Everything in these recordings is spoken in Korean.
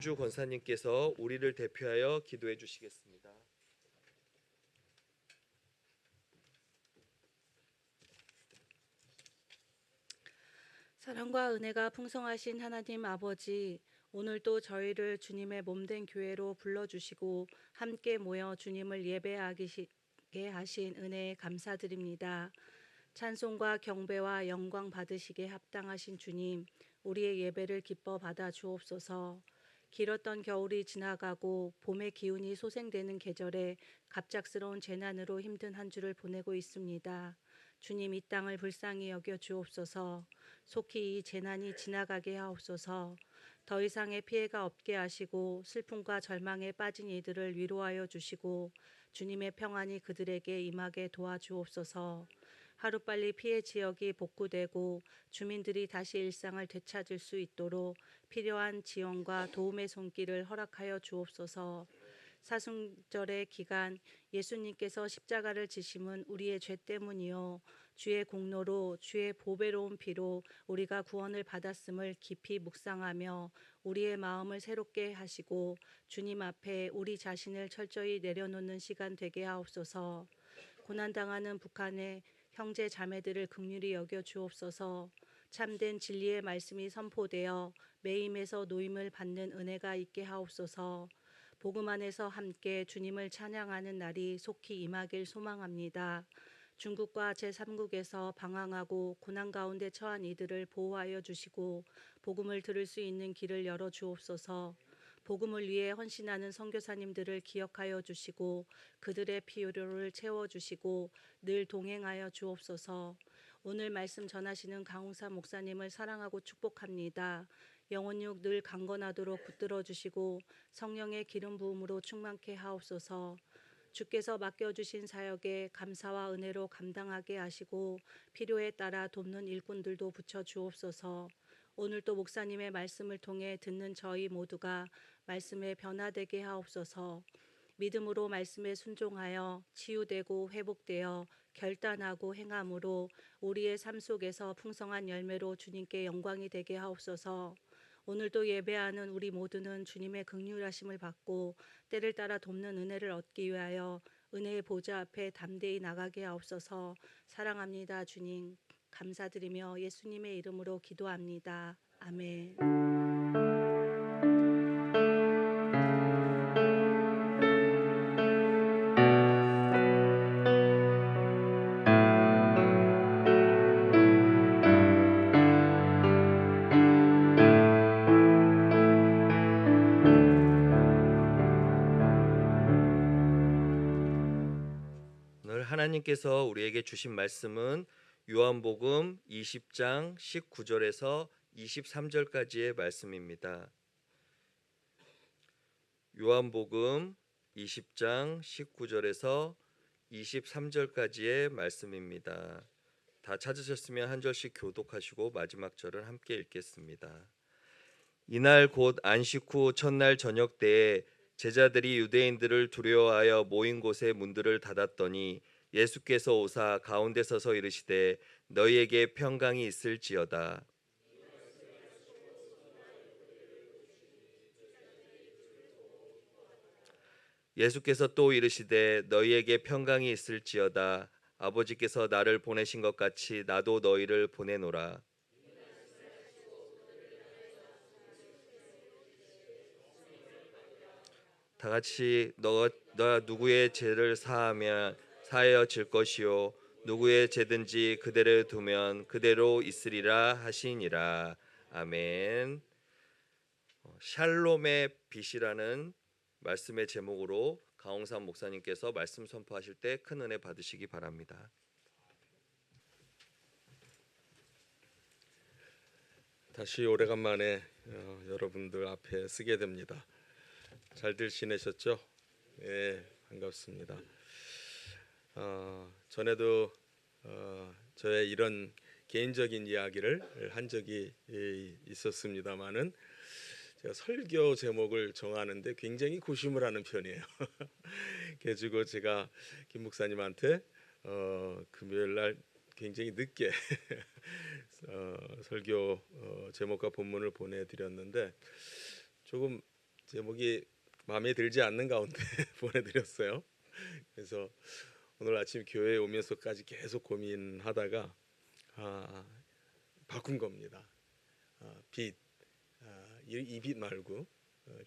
주 권사님께서 우리를 대표하여 기도해 주시겠습니다. 사랑과 은혜가 풍성하신 하나님 아버지, 오늘도 저희를 주님의 몸된 교회로 불러주시고 함께 모여 주님을 예배하게 하신 은혜에 감사드립니다. 찬송과 경배와 영광 받으시기에 합당하신 주님, 우리의 예배를 기뻐 받아 주옵소서. 길었던 겨울이 지나가고 봄의 기운이 소생되는 계절에 갑작스러운 재난으로 힘든 한 주를 보내고 있습니다. 주님, 이 땅을 불쌍히 여겨 주옵소서. 속히 이 재난이 지나가게 하옵소서. 더 이상의 피해가 없게 하시고 슬픔과 절망에 빠진 이들을 위로하여 주시고 주님의 평안이 그들에게 임하게 도와주옵소서. 하루빨리 피해 지역이 복구되고 주민들이 다시 일상을 되찾을 수 있도록 필요한 지원과 도움의 손길을 허락하여 주옵소서. 사순절의 기간 예수님께서 십자가를 지심은 우리의 죄 때문이요 주의 공로로 주의 보배로운 피로 우리가 구원을 받았음을 깊이 묵상하며 우리의 마음을 새롭게 하시고 주님 앞에 우리 자신을 철저히 내려놓는 시간 되게 하옵소서. 고난당하는 북한의 형제 자매들을 긍휼히 여겨 주옵소서. 참된 진리의 말씀이 선포되어 매임에서 노임을 받는 은혜가 있게 하옵소서. 복음 안에서 함께 주님을 찬양하는 날이 속히 임하길 소망합니다. 중국과 제3국에서 방황하고 고난 가운데 처한 이들을 보호하여 주시고 복음을 들을 수 있는 길을 열어 주옵소서. 복음을 위해 헌신하는 선교사님들을 기억하여 주시고 그들의 필요를 채워주시고 늘 동행하여 주옵소서. 오늘 말씀 전하시는 강홍사 목사님을 사랑하고 축복합니다. 영혼육 늘 강건하도록 붙들어 주시고 성령의 기름 부음으로 충만케 하옵소서. 주께서 맡겨주신 사역에 감사와 은혜로 감당하게 하시고 필요에 따라 돕는 일꾼들도 붙여 주옵소서. 오늘도 목사님의 말씀을 통해 듣는 저희 모두가 말씀에 변화되게 하옵소서. 믿음으로 말씀에 순종하여 치유되고 회복되어 결단하고 행함으로 우리의 삶 속에서 풍성한 열매로 주님께 영광이 되게 하옵소서. 오늘도 예배하는 우리 모두는 주님의 긍휼하심을 받고 때를 따라 돕는 은혜를 얻기 위하여 은혜의 보좌 앞에 담대히 나가게 하옵소서. 사랑합니다, 주님. 감사드리며 예수님의 이름으로 기도합니다. 아멘. 오늘 하나님께서 우리에게 주신 말씀은 요한복음 20장 19절에서 23절까지의 말씀입니다. 요한복음 20장 19절에서 23절까지의 말씀입니다. 다 찾으셨으면 한 절씩 교독하시고 마지막 절을 함께 읽겠습니다. 이날 곧 안식 후 첫날 저녁 때에 제자들이 유대인들을 두려워하여 모인 곳에 문들을 닫았더니 예수께서 오사 가운데 서서 이르시되 너희에게 평강이 있을지어다. 예수께서 또 이르시되 너희에게 평강이 있을지어다. 아버지께서 나를 보내신 것 같이 나도 너희를 보내노라. 다 같이 너가 누구의 죄를 사하면 사하여질 것이요 누구의 죄든지 그대로 두면 그대로 있으리라 하시니라. 아멘. 샬롬의 빛이라는 말씀의 제목으로 강홍삼 목사님께서 말씀 선포하실 때 큰 은혜 받으시기 바랍니다. 다시 오래간만에 여러분들 앞에 쓰게 됩니다. 잘들 지내셨죠? 네, 반갑습니다. 전에도 저의 이런 개인적인 이야기를 한 적이 있었습니다만은 제가 설교 제목을 정하는데 굉장히 고심을 하는 편이에요. 그래가지고 제가 김 목사님한테 금요일 날 굉장히 늦게 설교 제목과 본문을 보내드렸는데 조금 제목이 마음에 들지 않는 가운데 보내드렸어요. 그래서 오늘 아침 교회에 오면서까지 계속 고민하다가 바꾼 겁니다. 빚, 이 빚 말고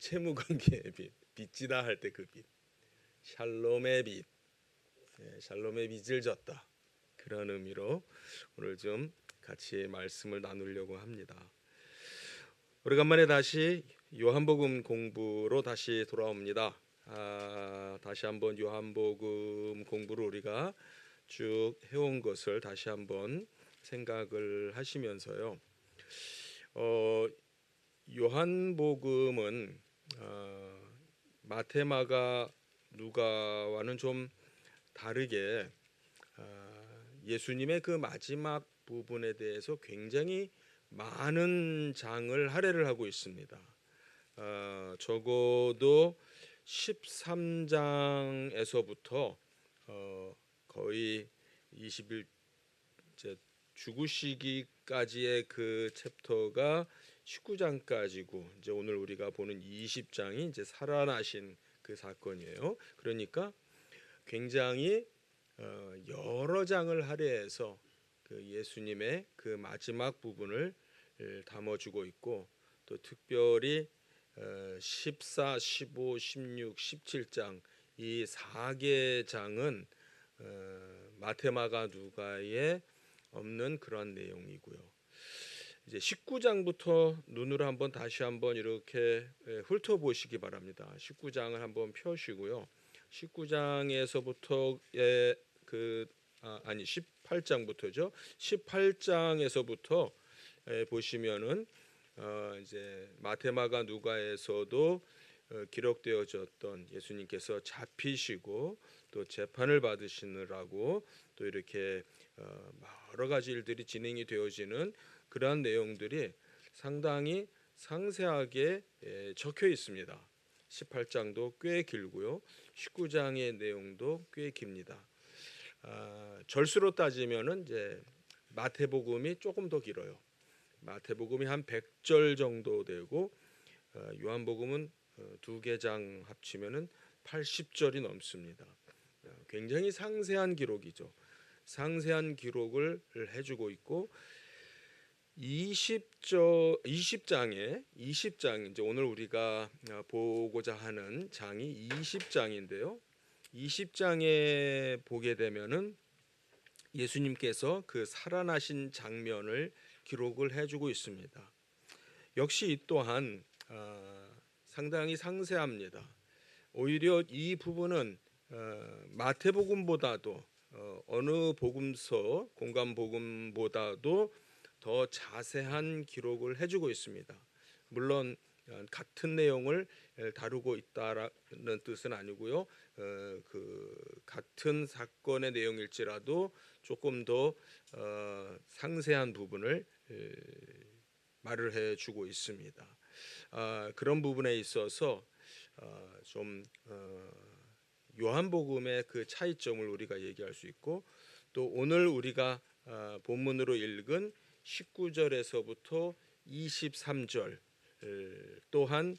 채무관계의 빚, 빚지다 할 때 그 빚, 샬롬의 빚, 샬롬의 빚을 졌다. 그런 의미로 오늘 좀 같이 말씀을 나누려고 합니다. 오래간만에 다시 요한복음 공부로 다시 돌아옵니다. 다시 한번 요한복음 공부를 우리가 쭉 해온 것을 다시 한번 생각을 하시면서요. 요한복음은 마태, 마가, 누가와는 좀 다르게 예수님의 그 마지막 부분에 대해서 굉장히 많은 장을 할애를 하고 있습니다. 적어도 13장에서부터 거의 20일 죽으시기까지의 그 챕터가 19장까지고 이제 오늘 우리가 보는 20장이 이제 살아나신 그 사건이에요. 그러니까 굉장히 여러 장을 할애해서 그 예수님의 그 마지막 부분을 담아주고 있고 또 특별히 14, 15, 16, 17장 이 4개 장은 마태, 마가, 누가에 없는 그러한 내용이고요. 이제 19장부터 눈으로 한번 다시 한번 이렇게 훑어보시기 바랍니다. 19장을 한번 펴시고요. 19장에서부터의 18장부터죠. 18장에서부터 보시면은 이제 마테마가 누가에서도 기록되어졌던 예수님께서 잡히시고 또 재판을 받으시느라고 또 이렇게 여러 가지 일들이 진행이 되어지는 그러한 내용들이 상당히 상세하게 적혀 있습니다. 18장도 꽤 길고요. 19장의 내용도 꽤 깁니다. 절수로 따지면은 이제 마태복음이 조금 더 길어요. 마태복음이 한 100절 정도 되고 요한복음은 두 개 장 합치면은 80절이 넘습니다. 굉장히 상세한 기록이죠. 상세한 기록을 해주고 있고 20장에 20장 이제 오늘 우리가 보고자 하는 장이 20장인데요. 20장에 보게 되면은 예수님께서 그 살아나신 장면을 기록을 해주고 있습니다. 역시 이 또한 상당히 상세합니다. 오히려 이 부분은 마태복음보다도 어느 복음서 공관복음보다도 더 자세한 기록을 해주고 있습니다. 물론 같은 내용을 다루고 있다라는 뜻은 아니고요. 그 같은 사건의 내용일지라도 조금 더 상세한 부분을 말을 해주고 있습니다. 그런 부분에 있어서 좀 요한복음의 그 차이점을 우리가 얘기할 수 있고 또 오늘 우리가 본문으로 읽은 19절에서부터 23절 또한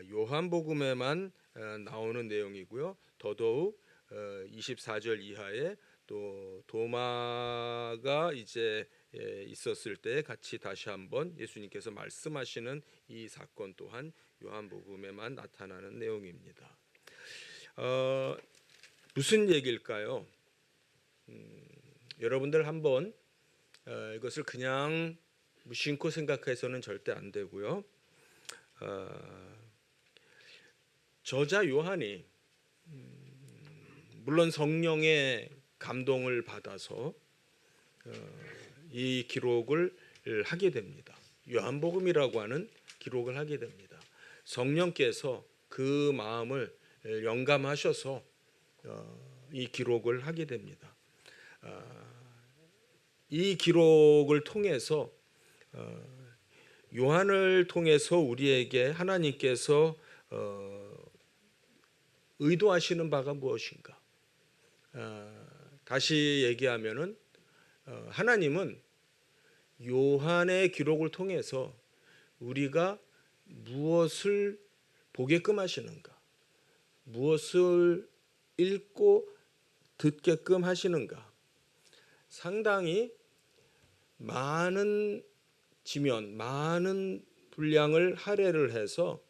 요한복음에만 나오는 내용이고요. 더더욱 24절 이하에 또 도마가 이제 있었을 때 같이 다시 한번 예수님께서 말씀하시는 이 사건 또한 요한복음에만 나타나는 내용입니다. 무슨 얘기일까요? 여러분들 한번 이것을 그냥 무심코 생각해서는 절대 안 되고요. 저자 요한이 물론 성령의 감동을 받아서 이 기록을 하게 됩니다. 요한복음이라고 하는 기록을 하게 됩니다. 성령께서 그 마음을 영감하셔서 이 기록을 하게 됩니다. 이 기록을 통해서 요한을 통해서 우리에게 하나님께서 의도하시는 바가 무엇인가? 다시 얘기하면은 하나님은 요한의 기록을 통해서 우리가 무엇을 보게끔 하시는가? 무엇을 읽고 듣게끔 하시는가? 상당히 많은 지면, 많은 분량을 할애를 해서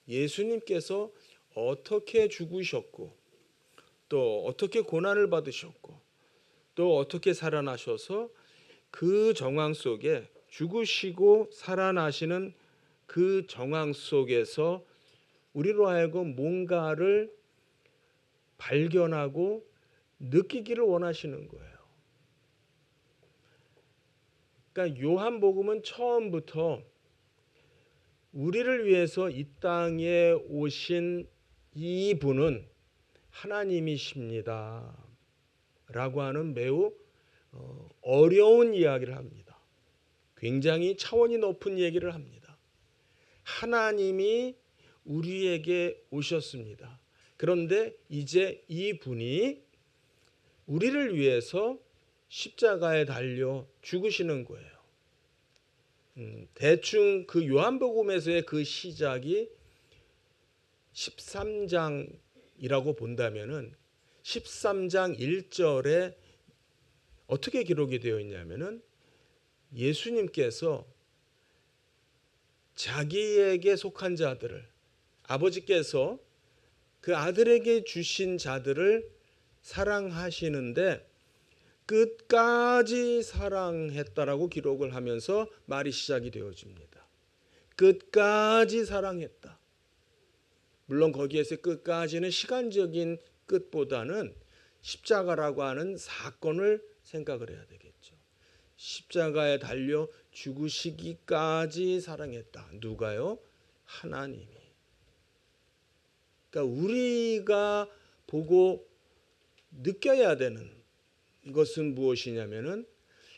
예수님께서 어떻게 죽으셨고 또 어떻게 고난을 받으셨고 또 어떻게 살아나셔서 그 정황 속에 죽으시고 살아나시는 그 정황 속에서 우리로 하여금 뭔가를 발견하고 느끼기를 원하시는 거예요. 그러니까 요한복음은 처음부터 우리를 위해서 이 땅에 오신 이 분은 하나님이십니다 라고 하는 매우 어려운 이야기를 합니다. 굉장히 차원이 높은 얘기를 합니다. 하나님이 우리에게 오셨습니다. 그런데 이제 이 분이 우리를 위해서 십자가에 달려 죽으시는 거예요. 대충 요한복음에서의 그 시작이 13장이라고 본다면은 13장 1절에 어떻게 기록이 되어 있냐면은 예수님께서 자기에게 속한 자들을, 아버지께서 그 아들에게 주신 자들을 사랑하시는데 끝까지 사랑했다라고 기록을 하면서 말이 시작이 되어집니다. 끝까지 사랑했다. 물론 거기에서 끝까지는 시간적인 끝보다는 십자가라고 하는 사건을 생각을 해야 되겠죠. 십자가에 달려 죽으시기까지 사랑했다. 누가요? 하나님이. 그러니까 우리가 보고 느껴야 되는 것은 무엇이냐면은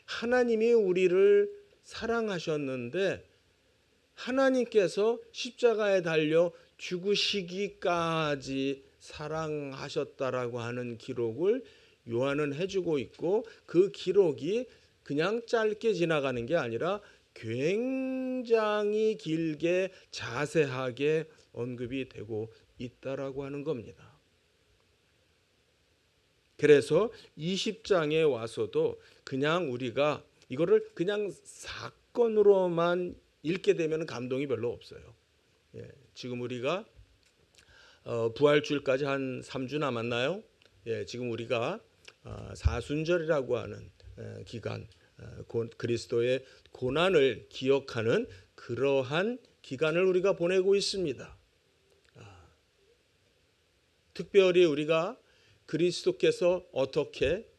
하나님이 우리를 사랑하셨는데 하나님께서 십자가에 달려 죽으시기까지 사랑하셨다라고 하는 기록을 요한은 해주고 있고 그 기록이 그냥 짧게 지나가는 게 아니라 굉장히 길게 자세하게 언급이 되고 있다라고 하는 겁니다. 그래서 20장에 와서도 그냥 우리가 이거를 그냥 사건으로만 읽게 되면 감동이 별로 없어요. 지금 우리가 부활주일까지 한 3주 남았나요? 지금 우리가 사순절이라고 하는 기간, 그리스도의 고난을 기억하는 그러한 기간을 우리가 보내고 있습니다. 특별히 우리가 그리스도께서 어떻게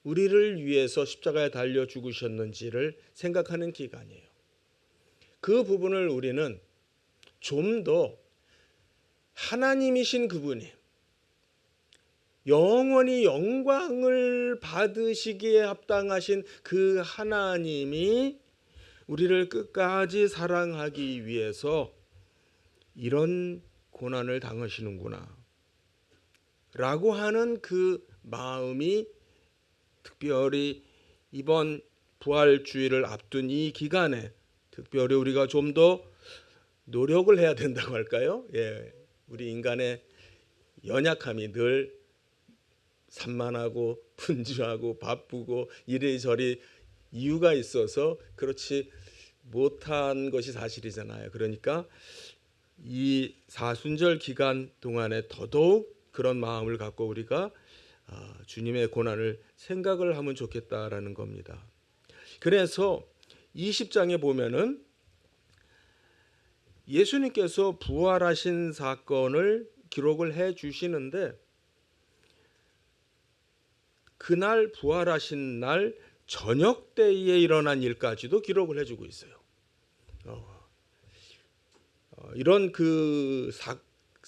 우리를 위해서 십자가에 달려 죽으셨는지를 생각하는 기간이에요. 그 부분을 우리는 좀 더 하나님이신 그분이 영원히 영광을 받으시기에 합당하신 그 하나님이 우리를 끝까지 사랑하기 위해서 이런 고난을 당하시는구나 라고 하는 그 마음이 특별히 이번 부활주의를 앞둔 이 기간에 특별히 우리가 좀 더 노력을 해야 된다고 할까요? 우리 인간의 연약함이 늘 산만하고 분주하고 바쁘고 이리저리 이유가 있어서 그렇지 못한 것이 사실이잖아요. 그러니까 이 사순절 기간 동안에 더더욱 그런 마음을 갖고 우리가 주님의 고난을 생각을 하면 좋겠다라는 겁니다. 그래서 20장에 보면은 예수님께서 부활하신 사건을 기록을 해 주시는데 그날 부활하신 날 저녁 때에 일어난 일까지도 기록을 해주고 있어요. 이런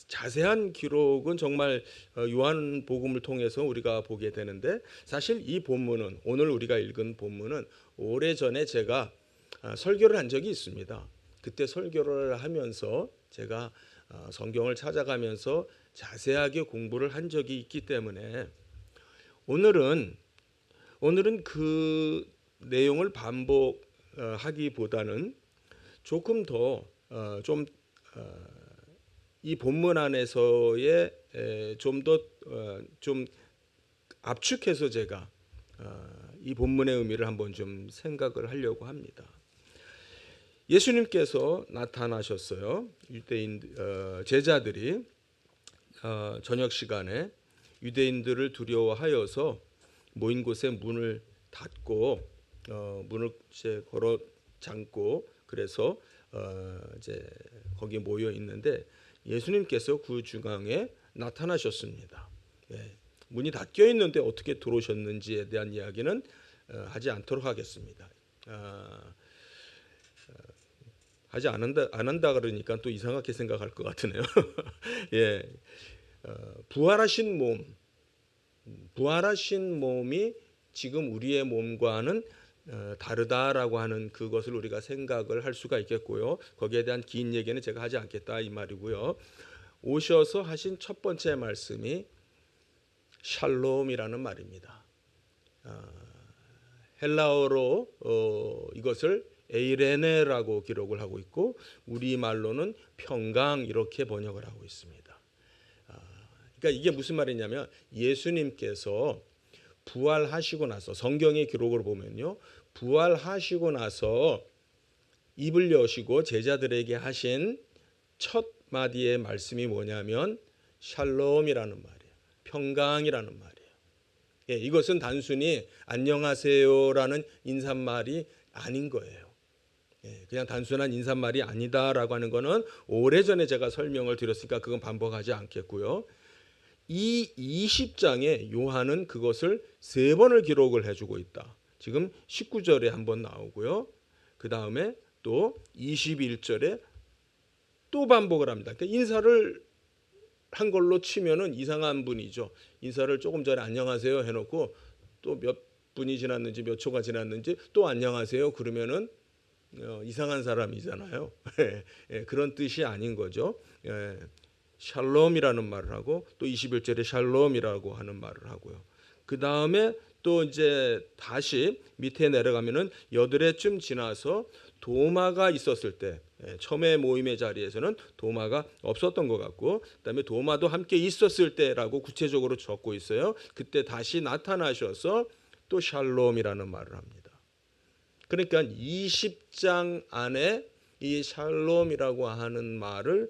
자세한 기록은 정말 요한복음을 통해서 우리가 보게 되는데 사실 이 본문은 오늘 우리가 읽은 본문은 오래전에 제가 설교를 한 적이 있습니다. 그때 설교를 하면서 제가 성경을 찾아가면서 자세하게 공부를 한 적이 있기 때문에 오늘은 그 내용을 반복하기보다는 조금 더 좀 이 본문 안에서의 좀 더 좀 압축해서 제가 이 본문의 의미를 한번 좀 생각을 하려고 합니다. 예수님께서 나타나셨어요. 유대인 제자들이 저녁 시간에 유대인들을 두려워하여서 모인 곳에 문을 닫고 문을 이제 걸어 잠고 그래서 이제 거기 모여 있는데 예수님께서 그 중앙에 나타나셨습니다. 예, 문이 닫혀 있는데 어떻게 들어오셨는지에 대한 이야기는 하지 않도록 하겠습니다. 하지 안 한다 그러니까 또 이상하게 생각할 것 같으네요. 예, 부활하신 몸이 지금 우리의 몸과는 다르다라고 하는 그것을 우리가 생각을 할 수가 있겠고요. 거기에 대한 긴 얘기는 제가 하지 않겠다 이 말이고요. 오셔서 하신 첫 번째 말씀이 샬롬이라는 말입니다. 헬라어로 이것을 에이레네라고 기록을 하고 있고 우리말로는 평강 이렇게 번역을 하고 있습니다. 그러니까 이게 무슨 말이냐면 예수님께서 부활하시고 나서 성경의 기록을 보면요. 부활하시고 나서 입을 여시고 제자들에게 하신 첫 마디의 말씀이 뭐냐면 샬롬이라는 말이에요. 평강이라는 말이에요. 예, 이것은 단순히 안녕하세요라는 인사말이 아닌 거예요. 예, 그냥 단순한 인사말이 아니다라고 하는 거는 오래전에 제가 설명을 드렸으니까 그건 반복하지 않겠고요. 이 20장에 요한은 그것을 3번을 기록을 해주고 있다. 지금 19절에 한번 나오고요. 그 다음에 또 21절에 또 반복을 합니다. 그러니까 인사를 한 걸로 치면은 이상한 분이죠. 인사를 조금 전에 안녕하세요 해놓고 또 몇 분이 지났는지 몇 초가 지났는지 또 안녕하세요 그러면은 이상한 사람이잖아요. 예, 그런 뜻이 아닌 거죠. 예, 샬롬이라는 말을 하고 또 21절에 샬롬이라고 하는 말을 하고요. 그 다음에 또 이제 다시 밑에 내려가면은 여드레쯤 지나서 도마가 있었을 때 처음에 모임의 자리에서는 도마가 없었던 것 같고 그다음에 도마도 함께 있었을 때라고 구체적으로 적고 있어요. 그때 다시 나타나셔서 또 샬롬이라는 말을 합니다. 그러니까 20장 안에 이 샬롬이라고 하는 말을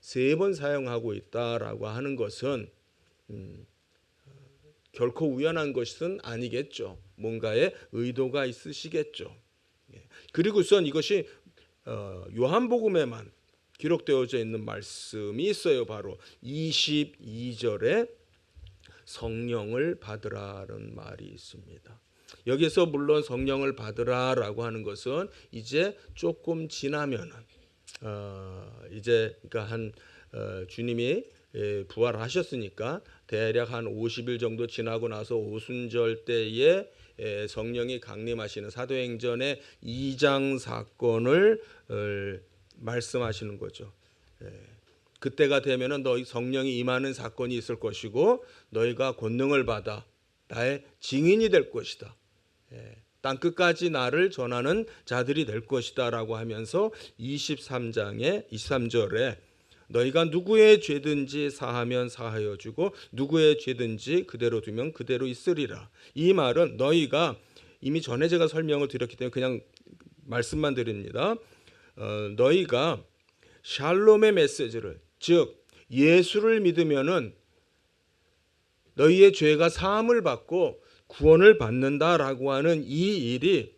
3번 사용하고 있다라고 하는 것은 결코 우연한 것은 아니겠죠. 뭔가의 의도가 있으시겠죠. 그리고선 이것이 요한복음에만 기록되어져 있는 말씀이 있어요. 바로 22절에 성령을 받으라는 말이 있습니다. 여기서 물론 성령을 받으라라고 하는 것은 이제 조금 지나면은 이제 그러니까 한 주님이 부활하셨으니까 대략 한 50일 정도 지나고 나서 오순절 때에 성령이 강림하시는 사도행전의 2장 사건을 말씀하시는 거죠. 그때가 되면은 너희 성령이 임하는 사건이 있을 것이고 너희가 권능을 받아 나의 증인이 될 것이다. 땅 끝까지 나를 전하는 자들이 될 것이다라고 하면서 23절에 너희가 누구의 죄든지 사하면 사하여 주고 누구의 죄든지 그대로 두면 그대로 있으리라. 이 말은 너희가 이미 전에 제가 설명을 드렸기 때문에 그냥 말씀만 드립니다. 너희가 샬롬의 메시지를 즉 예수를 믿으면은 너희의 죄가 사함을 받고 구원을 받는다라고 하는 이 일이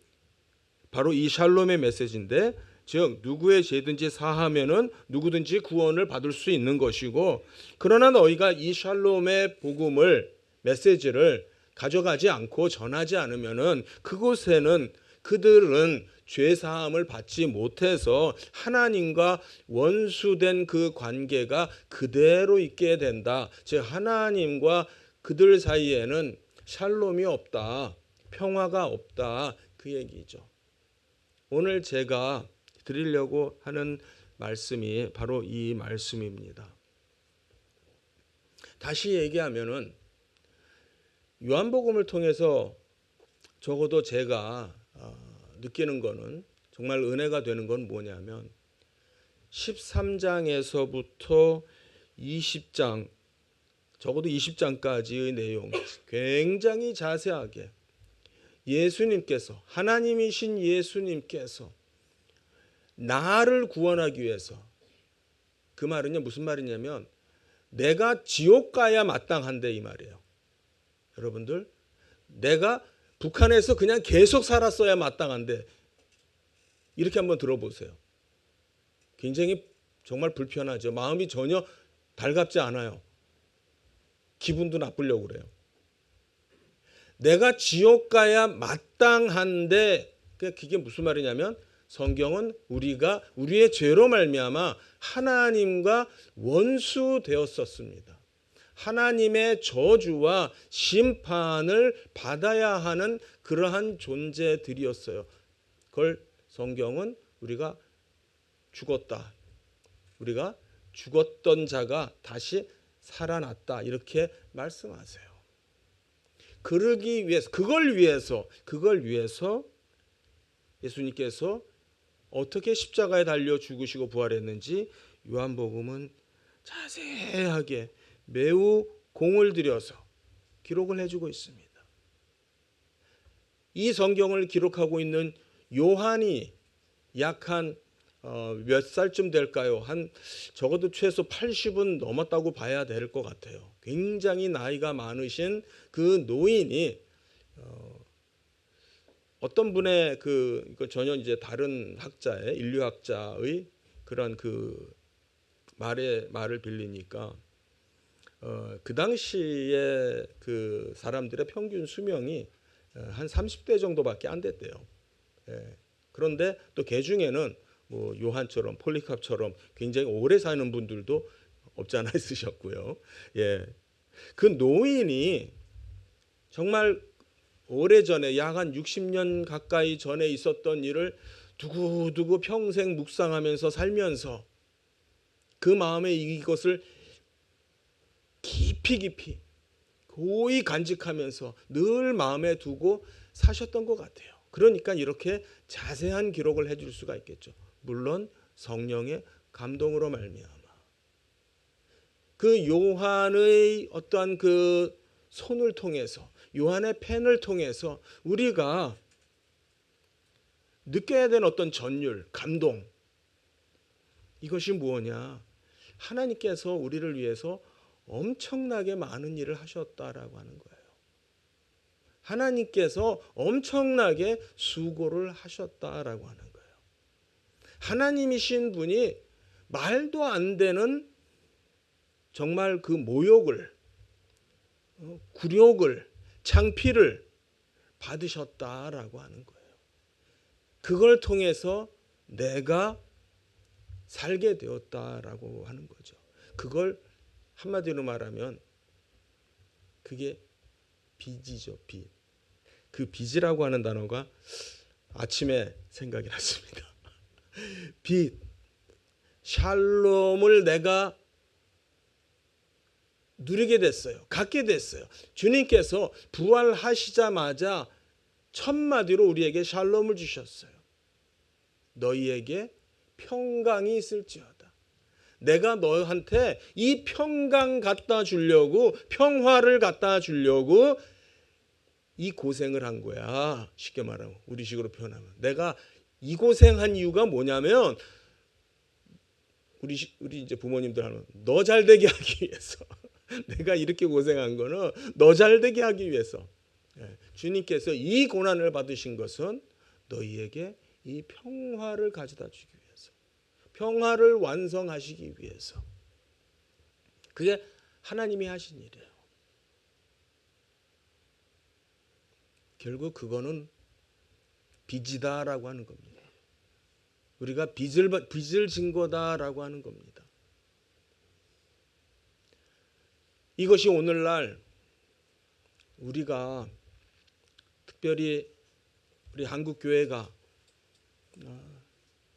바로 이 샬롬의 메시지인데 즉 누구의 죄든지 사하면은 누구든지 구원을 받을 수 있는 것이고 그러나 너희가 이 샬롬의 복음을 메시지를 가져가지 않고 전하지 않으면은 그곳에는 그들은 죄 사함을 받지 못해서 하나님과 원수된 그 관계가 그대로 있게 된다. 즉 하나님과 그들 사이에는 샬롬이 없다. 평화가 없다. 그 얘기죠. 오늘 제가 드리려고 하는 말씀이 바로 이 말씀입니다. 다시 얘기하면은 요한복음을 통해서 적어도 제가 느끼는 거는 정말 은혜가 되는 건 뭐냐면 13장에서부터 20장, 적어도 20장까지의 내용 굉장히 자세하게 예수님께서, 하나님이신 예수님께서 나를 구원하기 위해서, 그 말은요 무슨 말이냐면 내가 지옥 가야 마땅한데 이 말이에요. 여러분들, 내가 북한에서 그냥 계속 살았어야 마땅한데, 이렇게 한번 들어보세요. 굉장히 정말 불편하죠. 마음이 전혀 달갑지 않아요. 기분도 나쁘려고 그래요. 내가 지옥 가야 마땅한데, 그게 무슨 말이냐면 성경은 우리가 우리의 죄로 말미암아 하나님과 원수 되었었습니다. 하나님의 저주와 심판을 받아야 하는 그러한 존재들이었어요. 그걸 성경은 우리가 죽었다, 우리가 죽었던 자가 다시 살아났다, 이렇게 말씀하세요. 그러기 위해서, 그걸 위해서 예수님께서 어떻게 십자가에 달려 죽으시고 부활했는지 요한복음은 자세하게 매우 공을 들여서 기록을 해주고 있습니다. 이 성경을 기록하고 있는 요한이 약 한 몇 살쯤 될까요? 한 적어도 최소 80은 넘었다고 봐야 될 것 같아요. 굉장히 나이가 많으신 그 노인이 어떤 분의 이거 전혀 이제 다른 학자의, 인류학자의 그런 그 말을 빌리니까 그 당시에 그 사람들의 평균 수명이 한 30대 정도밖에 안 됐대요. 예. 그런데 또 그 중에는 뭐 요한처럼, 폴리캅처럼 굉장히 오래 사는 분들도 없지 않아 있으셨고요. 예. 그 노인이 정말 오래전에 약 한 60년 가까이 전에 있었던 일을 두고두고 평생 묵상하면서 살면서 그 마음에 이것을 깊이 고이 간직하면서 늘 마음에 두고 사셨던 것 같아요. 그러니까 이렇게 자세한 기록을 해줄 수가 있겠죠. 물론 성령의 감동으로 말미암아. 그 요한의 어떠한 그 손을 통해서, 요한의 펜을 통해서 우리가 느껴야 되는 어떤 전율, 감동, 이것이 무엇이냐? 하나님께서 우리를 위해서 엄청나게 많은 일을 하셨다라고 하는 거예요. 하나님께서 엄청나게 수고를 하셨다라고 하는 거예요. 하나님이신 분이 말도 안 되는 정말 그 모욕을, 굴욕을, 창피를 받으셨다라고 하는 거예요. 그걸 통해서 내가 살게 되었다라고 하는 거죠. 그걸 한마디로 말하면 그게 빚이죠, 빚. 그 빚이라고 하는 단어가 아침에 생각이 났습니다. 빚, 샬롬을 내가 누리게 됐어요. 갖게 됐어요. 주님께서 부활하시자마자 첫 마디로 우리에게 샬롬을 주셨어요. 너희에게 평강이 있을지어다. 내가 너한테 이 평강 갖다 주려고, 평화를 갖다 주려고 이 고생을 한 거야. 쉽게 말하면, 우리식으로 표현하면. 내가 이 고생한 이유가 뭐냐면, 우리 이제 부모님들 하면 너 잘되게 하기 위해서. 내가 이렇게 고생한 거는 너 잘되게 하기 위해서. 주님께서 이 고난을 받으신 것은 너희에게 이 평화를 가져다 주기 위해서, 평화를 완성하시기 위해서. 그게 하나님이 하신 일이에요. 결국 그거는 빚이다라고 하는 겁니다. 우리가 빚을 진 거다라고 하는 겁니다. 이것이 오늘날 우리가 특별히 우리 한국 교회가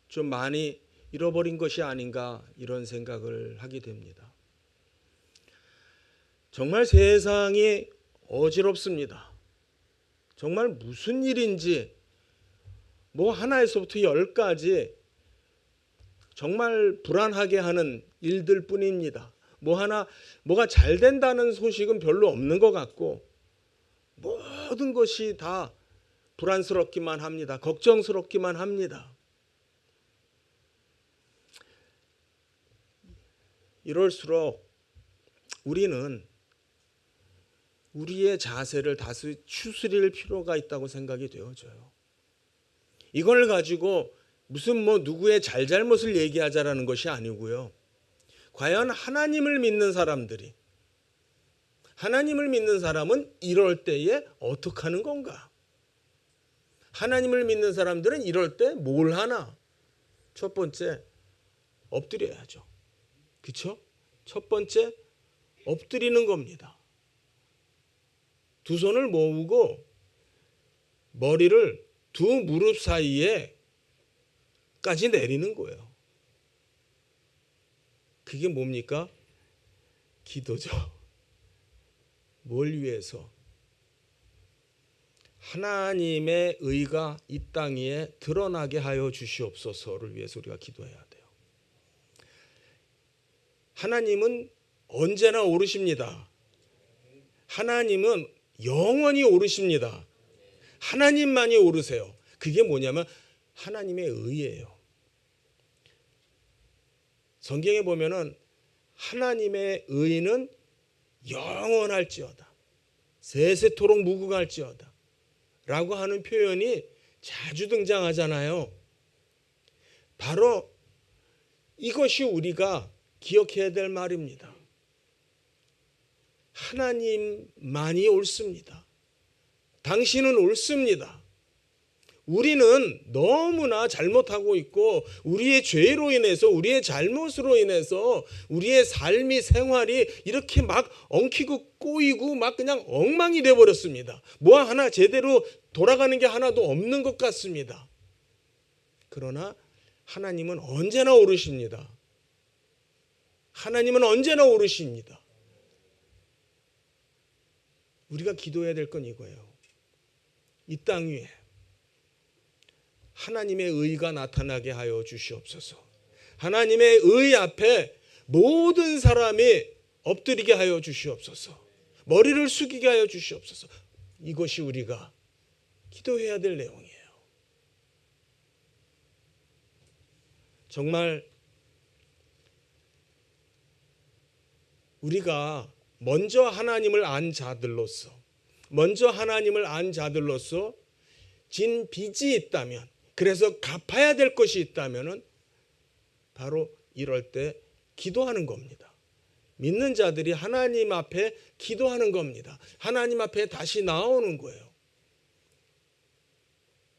좀 많이 잃어버린 것이 아닌가, 이런 생각을 하게 됩니다. 정말 세상이 어지럽습니다. 정말 무슨 일인지 뭐 하나에서부터 10까지 정말 불안하게 하는 일들 뿐입니다. 뭐가 잘 된다는 소식은 별로 없는 것 같고 모든 것이 다 불안스럽기만 합니다. 걱정스럽기만 합니다. 이럴수록 우리는 우리의 자세를 다시 추스릴 필요가 있다고 생각이 되어져요. 이걸 가지고 무슨 누구의 잘잘못을 얘기하자라는 것이 아니고요. 과연 하나님을 믿는 사람은 이럴 때에 어떻게 하는 건가? 하나님을 믿는 사람들은 이럴 때 뭘 하나? 첫 번째, 엎드려야죠. 그렇죠? 첫 번째, 엎드리는 겁니다. 두 손을 모으고 머리를 두 무릎 사이에까지 내리는 거예요. 그게 뭡니까? 기도죠. 뭘 위해서? 하나님의 의가 이 땅 위에 드러나게 하여 주시옵소서를 위해서 우리가 기도해야 돼요. 하나님은 언제나 오르십니다. 하나님은 영원히 오르십니다. 하나님만이 오르세요. 그게 뭐냐면 하나님의 의예요. 성경에 보면은 하나님의 의는 영원할지어다, 세세토록 무궁할지어다 라고 하는 표현이 자주 등장하잖아요. 바로 이것이 우리가 기억해야 될 말입니다. 하나님만이 옳습니다. 당신은 옳습니다. 우리는 너무나 잘못하고 있고 우리의 죄로 인해서, 우리의 잘못으로 인해서 우리의 삶이, 생활이 이렇게 막 엉키고 꼬이고 막 그냥 엉망이 되어버렸습니다. 뭐 하나 제대로 돌아가는 게 하나도 없는 것 같습니다. 그러나 하나님은 언제나 오르십니다. 하나님은 언제나 오르십니다. 우리가 기도해야 될 건 이거예요. 이 땅 위에 하나님의 의가 나타나게 하여 주시옵소서. 하나님의 의 앞에 모든 사람이 엎드리게 하여 주시옵소서. 머리를 숙이게 하여 주시옵소서. 이것이 우리가 기도해야 될 내용이에요. 정말 우리가 먼저 하나님을 안 자들로서 진 빚이 있다면, 그래서 갚아야 될 것이 있다면 바로 이럴 때 기도하는 겁니다. 믿는 자들이 하나님 앞에 기도하는 겁니다. 하나님 앞에 다시 나오는 거예요.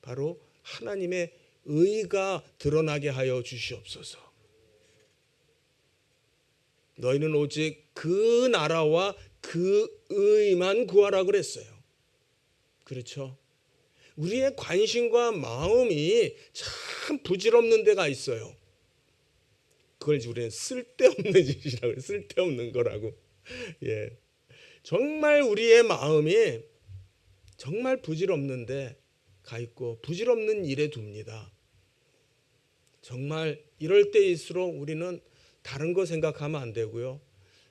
바로 하나님의 의가 드러나게 하여 주시옵소서. 너희는 오직 그 나라와 그 의만 구하라 그랬어요. 그렇죠? 우리의 관심과 마음이 참 부질없는 데가 있어요. 그걸 우리는 쓸데없는 짓이라고 해요. 쓸데없는 거라고. 예. 정말 우리의 마음이 정말 부질없는 데가 있고 부질없는 일에 둡니다. 정말 이럴 때일수록 우리는 다른 거 생각하면 안 되고요.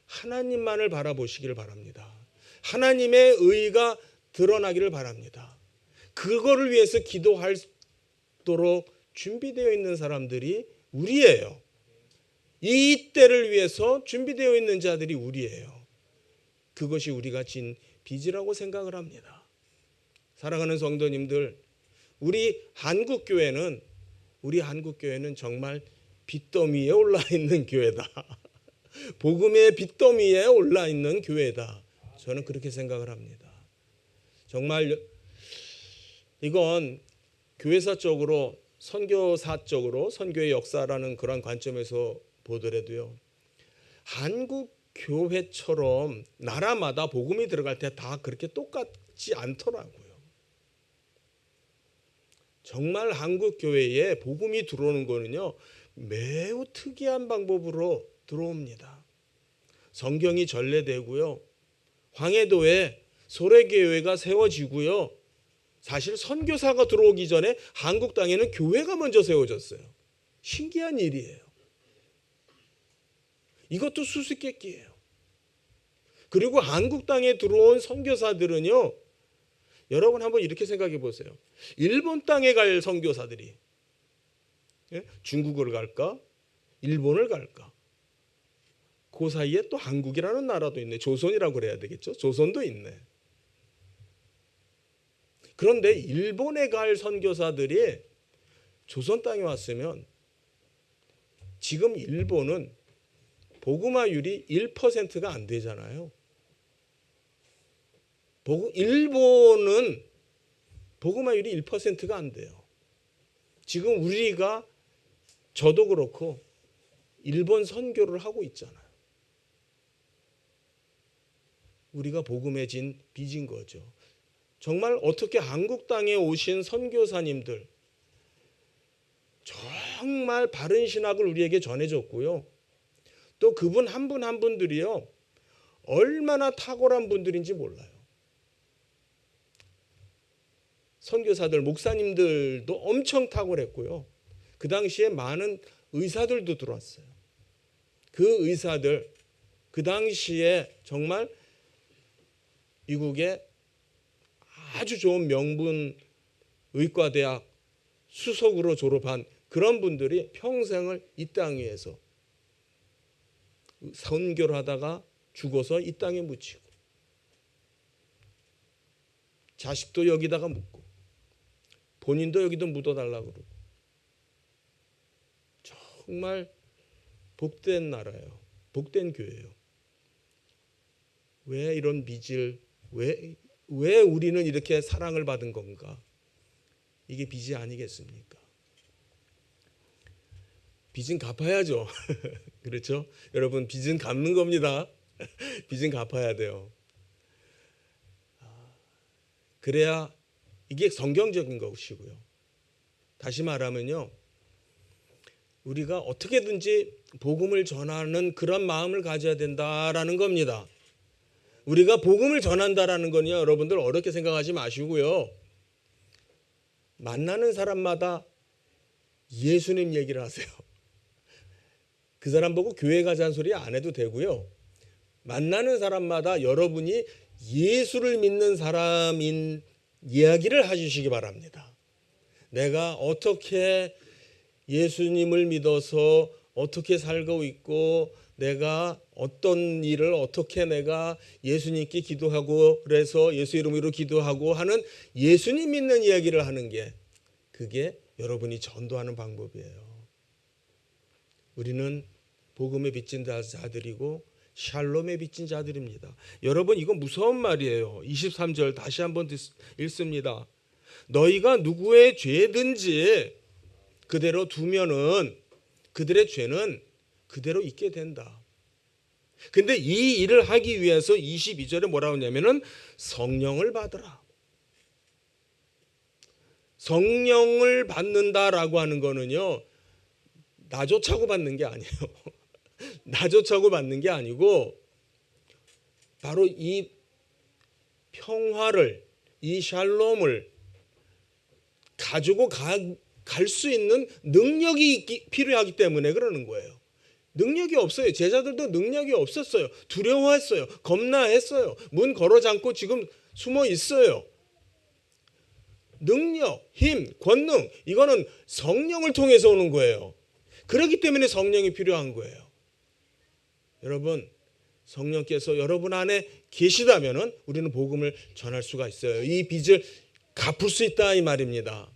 하나님만을 바라보시기를 바랍니다. 하나님의 의가 드러나기를 바랍니다. 그거를 위해서 기도하도록 준비되어 있는 사람들이 우리예요. 이 때를 위해서 준비되어 있는 자들이 우리예요. 그것이 우리가 진 빚이라고 생각을 합니다. 사랑하는 성도님들, 우리 한국교회는 정말 빚더미에 올라있는 교회다. 복음의 빚더미에 올라있는 교회다. 저는 그렇게 생각을 합니다. 정말 이건 교회사적으로, 선교사적으로, 선교의 역사라는 그런 관점에서 보더라도요, 한국 교회처럼 나라마다 복음이 들어갈 때 다 그렇게 똑같지 않더라고요. 정말 한국 교회에 복음이 들어오는 거는요, 매우 특이한 방법으로 들어옵니다. 성경이 전래되고요, 황해도에 소래교회가 세워지고요, 사실 선교사가 들어오기 전에 한국 땅에는 교회가 먼저 세워졌어요. 신기한 일이에요. 이것도 수수께끼예요. 그리고 한국 땅에 들어온 선교사들은요, 여러분 한번 이렇게 생각해 보세요. 일본 땅에 갈 선교사들이 중국을 갈까? 일본을 갈까? 그 사이에 또 한국이라는 나라도 있네. 조선이라고 그래야 되겠죠. 조선도 있네. 그런데 일본에 갈 선교사들이 조선 땅에 왔으면 지금 일본은 복음화율이 1%가 안 되잖아요. 일본은 복음화율이 1%가 안 돼요. 지금 우리가 저도 그렇고 일본 선교를 하고 있잖아요. 우리가 복음의 진 빚인 거죠. 정말 어떻게 한국 땅에 오신 선교사님들 정말 바른 신학을 우리에게 전해줬고요. 또 그분 한 분 한 분들이요, 얼마나 탁월한 분들인지 몰라요. 선교사들, 목사님들도 엄청 탁월했고요. 그 당시에 많은 의사들도 들어왔어요. 그 의사들, 그 당시에 정말 미국의 아주 좋은 명문 의과대학 수석으로 졸업한 그런 분들이 평생을 이 땅 위에서 선교를 하다가 죽어서 이 땅에 묻히고, 자식도 여기다가 묻고, 본인도 여기도 묻어달라고 그러고, 정말 복된 나라예요. 복된 교회예요. 왜 이런 빚을, 왜 우리는 이렇게 사랑을 받은 건가? 이게 빚이 아니겠습니까? 빚은 갚아야죠. 그렇죠? 여러분, 빚은 갚는 겁니다. 빚은 갚아야 돼요. 그래야 이게 성경적인 것이고요. 다시 말하면요, 우리가 어떻게든지 복음을 전하는 그런 마음을 가져야 된다라는 겁니다. 우리가 복음을 전한다라는 건요, 여러분들 어렵게 생각하지 마시고요, 만나는 사람마다 예수님 얘기를 하세요. 그 사람 보고 교회 가자는 소리 안 해도 되고요, 만나는 사람마다 여러분이 예수를 믿는 사람인 이야기를 해주시기 바랍니다. 내가 어떻게 예수님을 믿어서 어떻게 살고 있고, 내가 어떤 일을 어떻게 내가 예수님께 기도하고 그래서 예수 이름으로 기도하고 하는 예수님 믿는 이야기를 하는 게, 그게 여러분이 전도하는 방법이에요. 우리는 복음에 빚진 자들이고 샬롬에 빚진 자들입니다. 여러분, 이거 무서운 말이에요. 23절 다시 한번 읽습니다. 너희가 누구의 죄든지 그대로 두면은 그들의 죄는 그대로 있게 된다. 근데 이 일을 하기 위해서 22절에 뭐라고 하냐면은 성령을 받으라. 성령을 받는다라고 하는 거는요, 나조차고 받는 게 아니에요. 나조차고 받는 게 아니고, 바로 이 평화를, 이 샬롬을 가지고 갈 수 있는 능력이 필요하기 때문에 그러는 거예요. 능력이 없어요. 제자들도 능력이 없었어요. 두려워했어요. 겁나했어요. 문 걸어 잠고 지금 숨어 있어요. 능력, 힘, 권능, 이거는 성령을 통해서 오는 거예요. 그렇기 때문에 성령이 필요한 거예요. 여러분, 성령께서 여러분 안에 계시다면은 우리는 복음을 전할 수가 있어요. 이 빚을 갚을 수 있다 이 말입니다.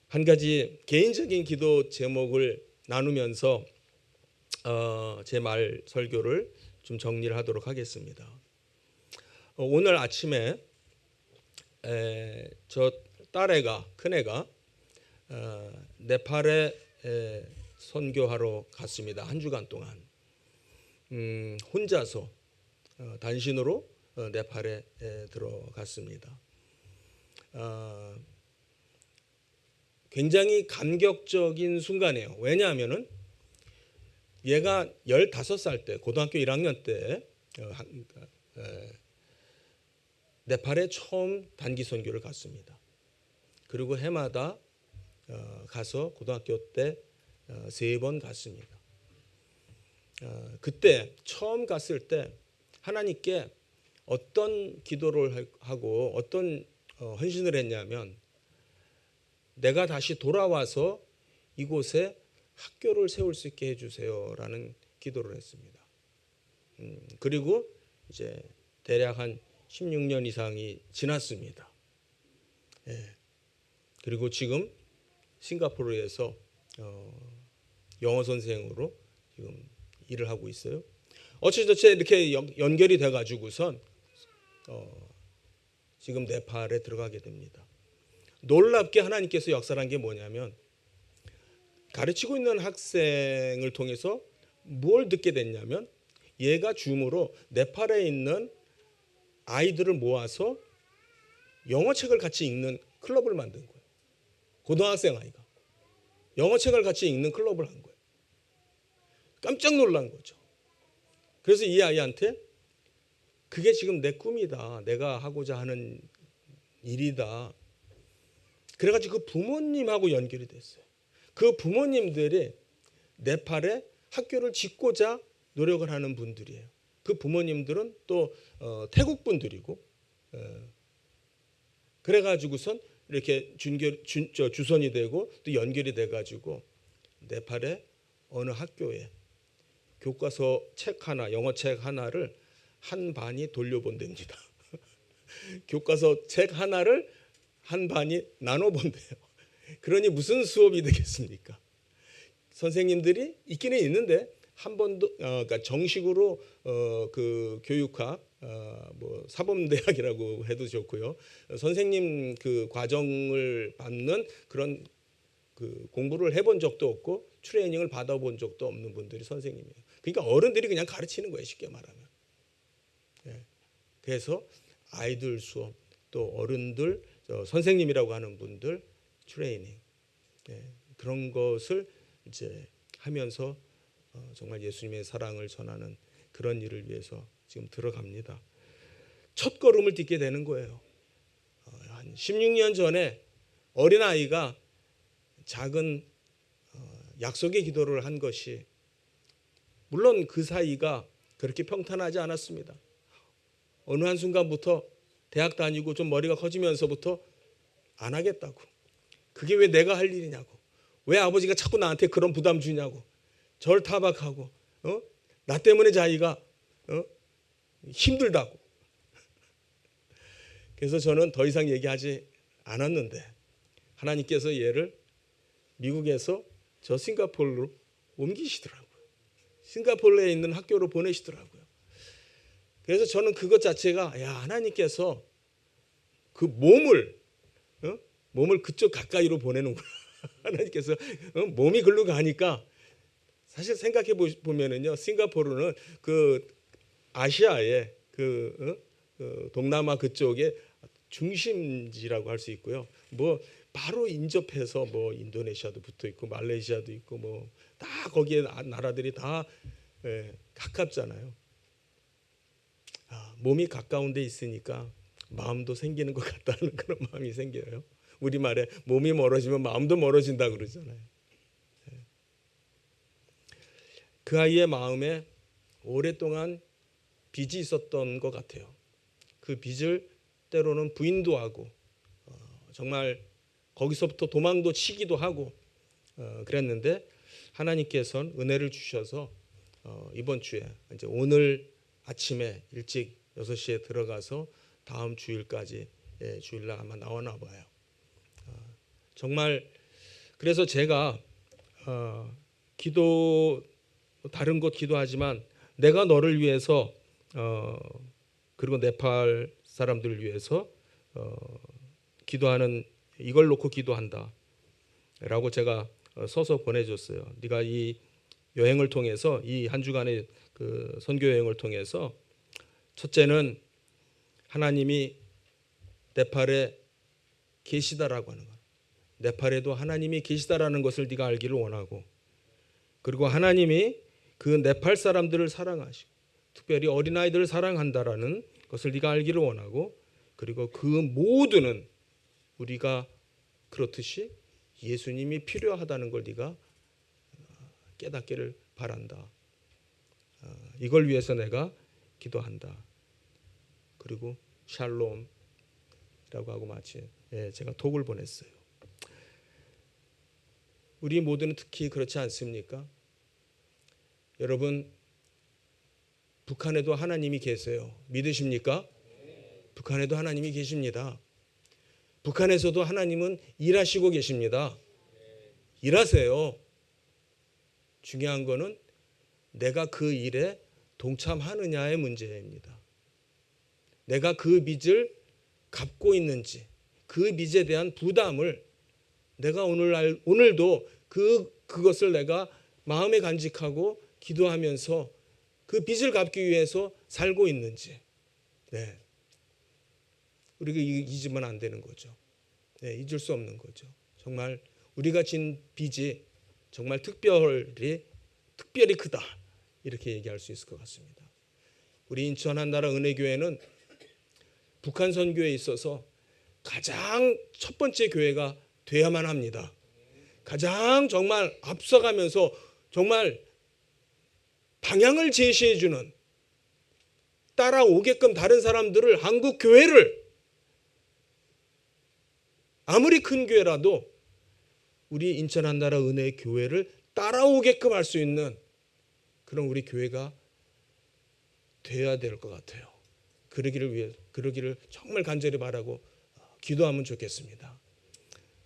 한 가지 개인적인 기도 제목을 나누면서 제 말 설교를 좀 정리를 하도록 하겠습니다. 오늘 아침에 저 딸애가, 큰애가 네팔에 선교하러 갔습니다. 한 주간 동안 혼자서 단신으로 네팔에 들어갔습니다. 굉장히 감격적인 순간이에요. 왜냐하면은 얘가 15살 때, 고등학교 1학년 때 네팔에 처음 단기 선교를 갔습니다. 그리고 해마다 가서 고등학교 때 3번 갔습니다. 그때 처음 갔을 때 하나님께 어떤 기도를 하고 어떤 헌신을 했냐면 내가 다시 돌아와서 이곳에 학교를 세울 수 있게 해주세요라는 기도를 했습니다. 그리고 이제 대략 한 16년 이상이 지났습니다. 그리고 지금 싱가포르에서 영어 선생으로 지금 일을 하고 있어요. 어찌저찌 이렇게 연결이 돼가지고선 지금 네팔에 들어가게 됩니다. 놀랍게 하나님께서 역사한 게 뭐냐면 가르치고 있는 학생을 통해서 뭘 듣게 됐냐면 얘가 줌으로 네팔에 있는 아이들을 모아서 영어책을 같이 읽는 클럽을 만든 거예요. 고등학생 아이가 영어책을 같이 읽는 클럽을 한 거예요. 깜짝 놀란 거죠. 그래서 이 아이한테 그게 지금 내 꿈이다. 내가 하고자 하는 일이다. 그래가지고 그 부모님하고 연결이 됐어요. 그 부모님들이 네팔에 학교를 짓고자 노력을 하는 분들이에요. 그 부모님들은 또 태국 분들이고, 그래가지고선 이렇게 주선이 되고 또 연결이 돼가지고 네팔의 어느 학교에 교과서 책 하나, 영어책 하나를 한 반이 돌려본답니다. 교과서 책 하나를 한 반이 나눠본대요. 그러니 무슨 수업이 되겠습니까? 선생님들이 있기는 있는데 한 번도 그러니까 정식으로 그 교육학 뭐 사범대학이라고 해도 좋고요. 선생님 그 과정을 받는 그런 그 공부를 해본 적도 없고 트레이닝을 받아본 적도 없는 분들이 선생님이에요. 그러니까 어른들이 그냥 가르치는 거예요. 쉽게 말하면. 그래서 아이들 수업 또 어른들 선생님이라고 하는 분들 트레이닝 그런 것을 이제 하면서 정말 예수님의 사랑을 전하는 그런 일을 위해서 지금 들어갑니다. 첫 걸음을 딛게 되는 거예요. 한 16년 전에 어린아이가 작은 약속의 기도를 한 것이 물론 그 사이가 그렇게 평탄하지 않았습니다. 어느 한순간부터 대학 다니고 좀 머리가 커지면서부터 안 하겠다고. 그게 왜 내가 할 일이냐고. 왜 아버지가 자꾸 나한테 그런 부담 주냐고. 절 타박하고 나 때문에 자기가 힘들다고. 그래서 저는 더 이상 얘기하지 않았는데 하나님께서 얘를 미국에서 저 싱가포르로 옮기시더라고요. 싱가포르에 있는 학교로 보내시더라고요. 그래서 저는 그것 자체가 야 하나님께서 그 몸을 그쪽 가까이로 보내는구나. 하나님께서 몸이 글로 가니까 사실 생각해 보면은요 싱가포르는 그 아시아의 그 동남아 그쪽에 중심지라고 할 수 있고요. 뭐 바로 인접해서 뭐 인도네시아도 붙어 있고 말레이시아도 있고 뭐 다 거기에 나라들이 다 가깝잖아요. 몸이 가까운 데 있으니까 마음도 생기는 것 같다는 그런 마음이 생겨요. 우리말에 몸이 멀어지면 마음도 멀어진다 그러잖아요. 그 아이의 마음에 오랫동안 빚이 있었던 것 같아요. 그 빚을 때로는 부인도 하고 정말 거기서부터 도망도 치기도 하고 그랬는데 하나님께서는 은혜를 주셔서 이번 주에 이제 오늘 아침에 일찍 6시에 들어가서 다음 주일까지 주일날 아마 나오나 봐요. 정말 그래서 제가 기도 다른 곳 기도하지만 내가 너를 위해서 그리고 네팔 사람들을 위해서 기도하는 이걸 놓고 기도한다 라고 제가 써서 보내줬어요. 네가 이 여행을 통해서 이 한 주간의 그 선교 여행을 통해서 첫째는 하나님이 네팔에 계시다라고 하는 것, 네팔에도 하나님이 계시다라는 것을 네가 알기를 원하고, 그리고 하나님이 그 네팔 사람들을 사랑하시고 특별히 어린아이들을 사랑한다라는 것을 네가 알기를 원하고, 그리고 그 모두는 우리가 그렇듯이 예수님이 필요하다는 걸 네가 깨닫기를 바란다. 이걸 위해서 내가 기도한다. 그리고 샬롬이라고 하고 마치 제가 톡을 보냈어요. 우리 모두는 특히 그렇지 않습니까? 여러분, 북한에도 하나님이 계세요. 믿으십니까? 북한에도 하나님이 계십니다. 북한에서도 하나님은 일하시고 계십니다. 일하세요. 중요한 거는 내가 그 일에 동참하느냐의 문제입니다. 내가 그 빚을 갚고 있는지, 그 빚에 대한 부담을 내가 오늘도 그것을 내가 마음에 간직하고 기도하면서 그 빚을 갚기 위해서 살고 있는지, 우리가 잊으면 안 되는 거죠. 잊을 수 없는 거죠. 정말 우리가 진 빚이 정말 특별히 크다, 이렇게 얘기할 수 있을 것 같습니다. 우리 인천 한나라 은혜교회는 북한 선교에 있어서 가장 첫 번째 교회가 돼야만 합니다. 가장 정말 앞서가면서 정말 방향을 제시해주는, 따라오게끔 다른 사람들을, 한국 교회를, 아무리 큰 교회라도 우리 인천 한나라 은혜 교회를 따라오게끔 할 수 있는 그런 우리 교회가 되어야 될 것 같아요. 그러기를 정말 간절히 바라고 기도하면 좋겠습니다.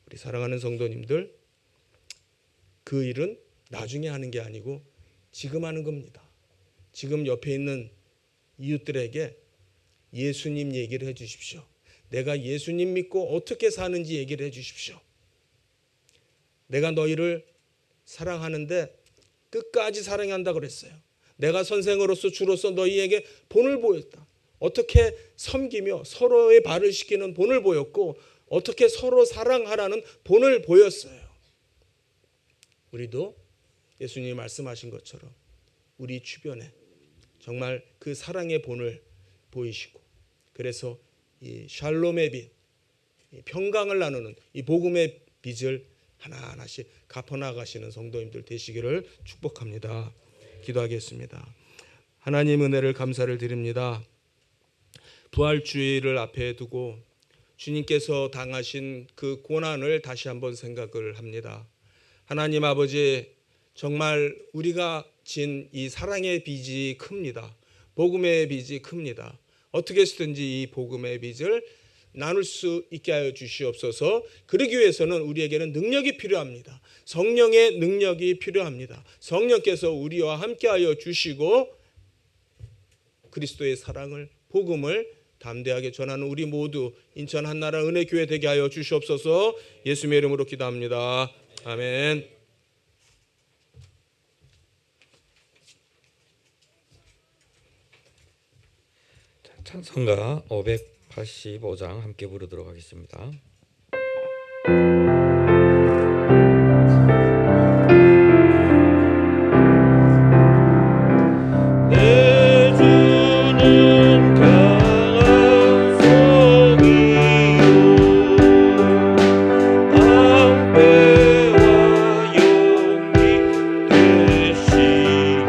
우리 사랑하는 성도님들, 그 일은 나중에 하는 게 아니고 지금 하는 겁니다. 지금 옆에 있는 이웃들에게 예수님 얘기를 해 주십시오. 내가 예수님 믿고 어떻게 사는지 얘기를 해 주십시오. 내가 너희를 사랑하는데 끝까지 사랑한다 그랬어요. 내가 선생으로서 주로서 너희에게 본을 보였다. 어떻게 섬기며 서로의 발을 씻기는 본을 보였고, 어떻게 서로 사랑하라는 본을 보였어요. 우리도 예수님이 말씀하신 것처럼 우리 주변에 정말 그 사랑의 본을 보이시고, 그래서 이 샬롬의 빚, 이 평강을 나누는 이 복음의 빚을 하나하나씩 갚아나가시는 성도님들 되시기를 축복합니다. 기도하겠습니다. 하나님 은혜를 감사를 드립니다. 부활주의를 앞에 두고 주님께서 당하신 그 고난을 다시 한번 생각을 합니다. 하나님 아버지, 정말 우리가 진 이 사랑의 빚이 큽니다. 복음의 빚이 큽니다. 어떻게 해서든지 이 복음의 빚을 나눌 수 있게 하여 주시옵소서. 그러기 위해서는 우리에게는 능력이 필요합니다. 성령의 능력이 필요합니다. 성령께서 우리와 함께하여 주시고 그리스도의 사랑을, 복음을 담대하게 전하는 우리 모두 인천 한나라 은혜교회 되게 하여 주시옵소서. 예수님의 이름으로 기도합니다. 아멘. 찬송가 585장 함께 부르도록 하겠습니다. 내 주는 강한 성이요 방패와 용이 되시니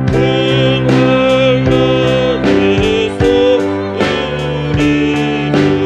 큰 환난에서 우리를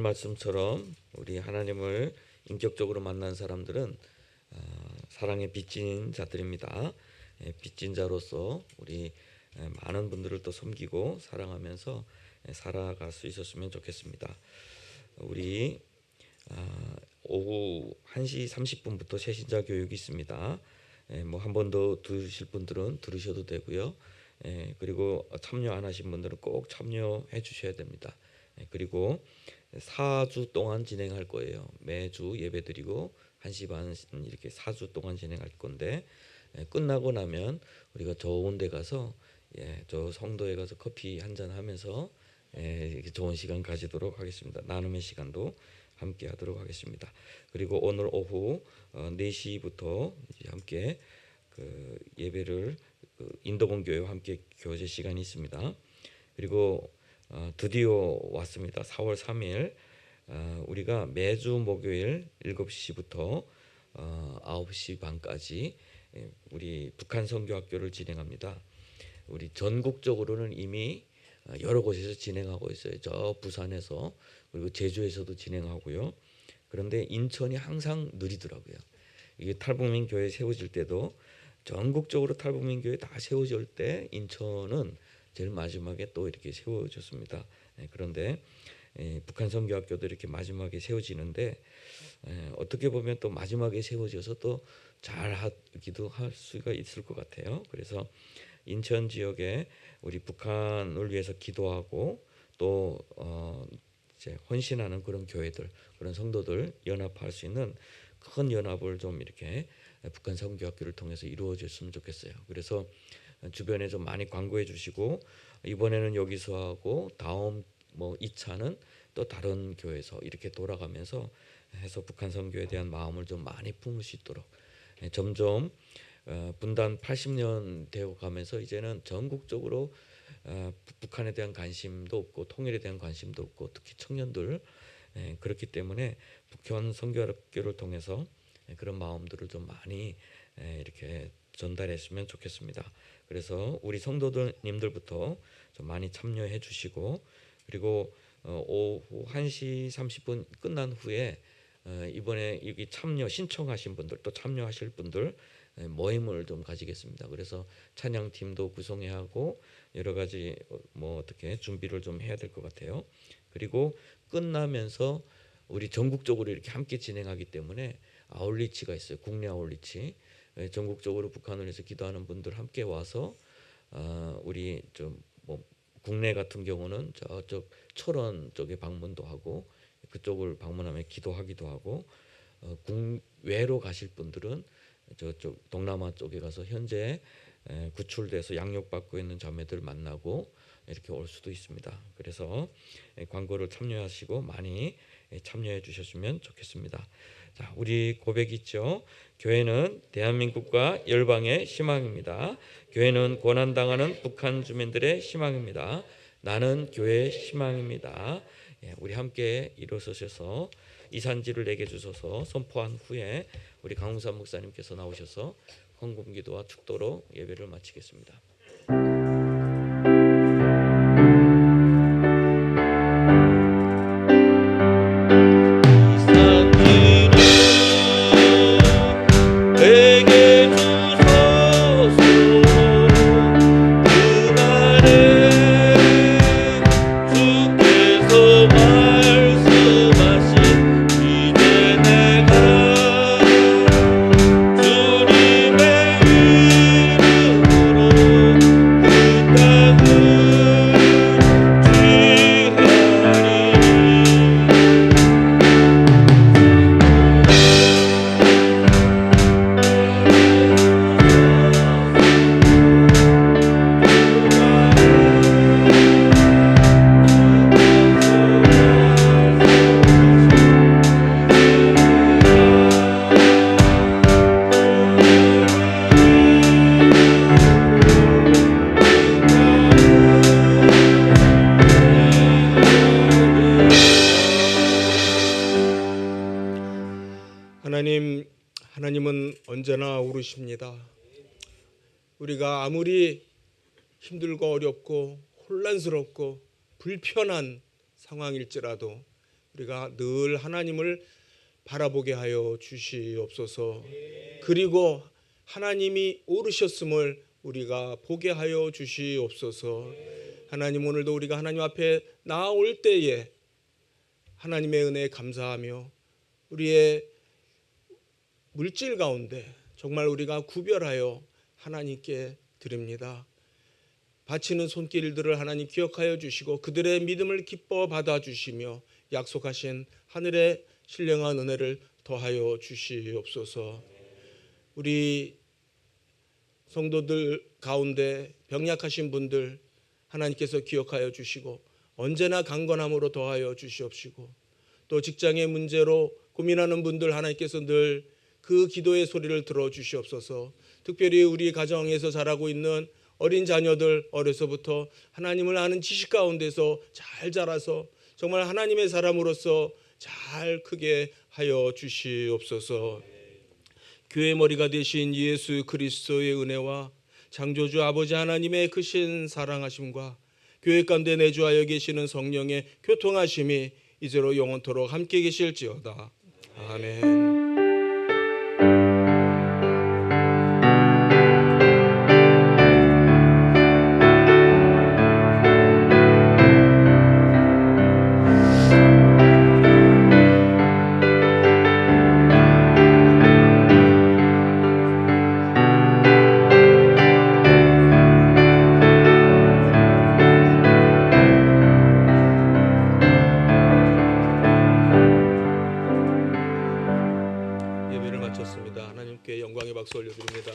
말씀처럼 우리 하나님을 인격적으로 만난 사람들은 사랑의 빚진 자들입니다. 빚진 자로서 우리 많은 분들을 또 섬기고 사랑하면서 살아갈 수 있었으면 좋겠습니다. 우리 오후 1시 30분부터 새신자 교육이 있습니다. 뭐 한 번 더 들으실 분들은 들으셔도 되고요. 그리고 참여 안 하신 분들은 꼭 참여해 주셔야 됩니다. 그리고 4주 동안 진행할 거예요. 매주 예배드리고 1시 반 이렇게 4주 동안 진행할 건데 끝나고 나면 우리가 좋은 데 가서 저 성도에 가서 커피 한잔 하면서 이렇게 좋은 시간 가지도록 하겠습니다. 나눔의 시간도 함께 하도록 하겠습니다. 그리고 오늘 오후 4시부터 이제 함께 그 예배를 인도공 교회와 함께 교제 시간이 있습니다. 그리고 드디어 왔습니다. 4월 3일 우리가 매주 목요일 7시부터 9시 반까지 우리 북한 선교학교를 진행합니다. 우리 전국적으로는 이미 여러 곳에서 진행하고 있어요. 저 부산에서 그리고 제주에서도 진행하고요. 그런데 인천이 항상 느리더라고요. 이게 탈북민 교회 세워질 때도 전국적으로 탈북민 교회 다 세워질 때 인천은 제일 마지막에 또 이렇게 세워졌습니다. 그런데 북한 선교학교도 이렇게 마지막에 세워지는데 어떻게 보면 또 마지막에 세워져서 또 잘하기도 할 수가 있을 것 같아요. 그래서 인천 지역에 우리 북한을 위해서 기도하고 또 이제 헌신하는 그런 교회들, 그런 성도들 연합할 수 있는 큰 연합을 좀 이렇게 북한 선교학교를 통해서 이루어졌으면 좋겠어요. 그래서 주변에 좀 많이 광고해 주시고 이번에는 여기서 하고 다음 뭐 2차는 또 다른 교회에서 이렇게 돌아가면서 해서 북한 선교에 대한 마음을 좀 많이 품을 수 있도록 점점 분단 80년 되어 가면서 이제는 전국적으로 북한에 대한 관심도 없고 통일에 대한 관심도 없고 특히 청년들 그렇기 때문에 북한 선교학교를 통해서 그런 마음들을 좀 많이 이렇게 전달했으면 좋겠습니다. 그래서 우리 성도님들부터 좀 많이 참여해 주시고 그리고 오후 1시 30분 끝난 후에 이번에 여기 참여 신청하신 분들 또 참여하실 분들 모임을 좀 가지겠습니다. 그래서 찬양팀도 구성해야 하고 여러 가지 뭐 어떻게 준비를 좀 해야 될 것 같아요. 그리고 끝나면서 우리 전국적으로 이렇게 함께 진행하기 때문에 아울리치가 있어요. 국내 아울리치. 전국적으로 북한을 위해서 기도하는 분들 함께 와서 우리 좀 뭐 국내 같은 경우는 저쪽 철원 쪽에 방문도 하고 그쪽을 방문하면 기도하기도 하고 국외로 가실 분들은 저쪽 동남아 쪽에 가서 현재 구출돼서 양육받고 있는 자매들 만나고 이렇게 올 수도 있습니다. 그래서 광고를 참여하시고 많이 참여해 주셨으면 좋겠습니다. 자, 우리 고백 있죠. 교회는 대한민국과 열방의 희망입니다. 교회는 고난당하는 북한 주민들의 희망입니다. 나는 교회의 희망입니다. 우리 함께 일어서셔서 이산지를 내게 주셔서 선포한 후에 우리 강웅산 목사님께서 나오셔서 헌금기도와 축도로 예배를 마치겠습니다. 하나님은 언제나 오르십니다. 우리가 아무리 힘들고 어렵고 혼란스럽고 불편한 상황일지라도 우리가 늘 하나님을 바라보게 하여 주시옵소서. 그리고 하나님이 오르셨음을 우리가 보게 하여 주시옵소서. 하나님, 오늘도 우리가 하나님 앞에 나올 때에 하나님의 은혜에 감사하며 우리의 물질 가운데 정말 우리가 구별하여 하나님께 드립니다. 바치는 손길들을 하나님 기억하여 주시고 그들의 믿음을 기뻐 받아주시며 약속하신 하늘의 신령한 은혜를 더하여 주시옵소서. 우리 성도들 가운데 병약하신 분들 하나님께서 기억하여 주시고 언제나 강건함으로 더하여 주시옵시고, 또 직장의 문제로 고민하는 분들 하나님께서 늘 그 기도의 소리를 들어주시옵소서. 특별히 우리 가정에서 자라고 있는 어린 자녀들, 어려서부터 하나님을 아는 지식 가운데서 잘 자라서 정말 하나님의 사람으로서 잘 크게 하여 주시옵소서. 교회 머리가 되신 예수 그리스도의 은혜와 창조주 아버지 하나님의 크신 사랑하심과 교회 가운데 내주하여 계시는 성령의 교통하심이 이제로 영원토록 함께 계실지어다. 아멘. 예배를 마쳤습니다. 하나님께 영광의 박수 올려드립니다.